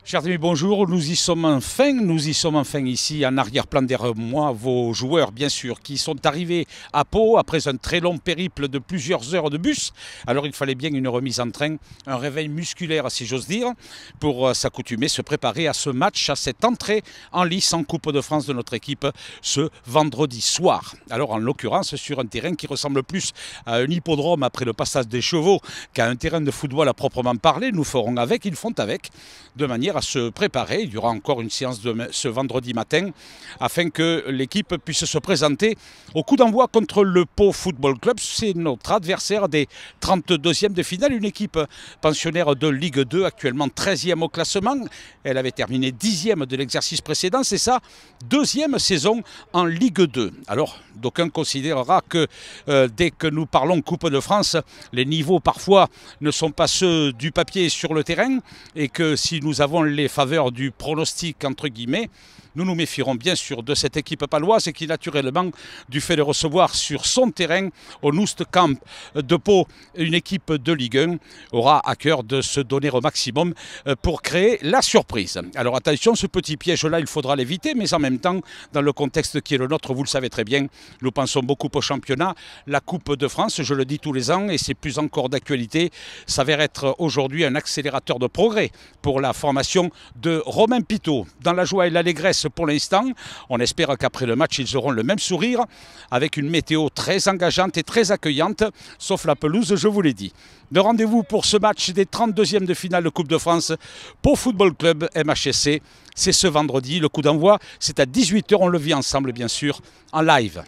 Chers amis, bonjour, nous y sommes enfin ici en arrière-plan derrière moi, vos joueurs bien sûr qui sont arrivés à Pau après un très long périple de plusieurs heures de bus. Alors il fallait bien une remise en train, un réveil musculaire si j'ose dire, pour s'accoutumer, se préparer à ce match, à cette entrée en lice en Coupe de France de notre équipe ce vendredi soir. Alors en l'occurrence sur un terrain qui ressemble plus à un hippodrome après le passage des chevaux qu'à un terrain de football à proprement parler. Nous ferons avec, ils font avec, de manière à se préparer. Il y aura encore une séance ce vendredi matin afin que l'équipe puisse se présenter au coup d'envoi contre le Pau Football Club. C'est notre adversaire des 32e de finale, une équipe pensionnaire de Ligue 2, actuellement 13e au classement. Elle avait terminé 10e de l'exercice précédent, c'est sa deuxième saison en Ligue 2. Alors, d'aucuns considérera que dès que nous parlons Coupe de France, les niveaux parfois ne sont pas ceux du papier sur le terrain et que si nous avons les faveurs du pronostic entre guillemets, nous nous méfierons bien sûr de cette équipe paloise et qui naturellement, du fait de recevoir sur son terrain au Noust Camp de Pau une équipe de Ligue 1, aura à cœur de se donner au maximum pour créer la surprise. Alors attention, ce petit piège-là, il faudra l'éviter, mais en même temps, dans le contexte qui est le nôtre, vous le savez très bien, nous pensons beaucoup au championnat. La Coupe de France, je le dis tous les ans, et c'est plus encore d'actualité, s'avère être aujourd'hui un accélérateur de progrès pour la formation de Romain Pitot. Dans la joie et l'allégresse pour l'instant, on espère qu'après le match, ils auront le même sourire, avec une météo très engageante et très accueillante, sauf la pelouse, je vous l'ai dit. Le rendez-vous pour ce match des 32e de finale de Coupe de France Pau Football Club MHSC, c'est ce vendredi. Le coup d'envoi, c'est à 18 h, on le vit ensemble bien sûr, en live.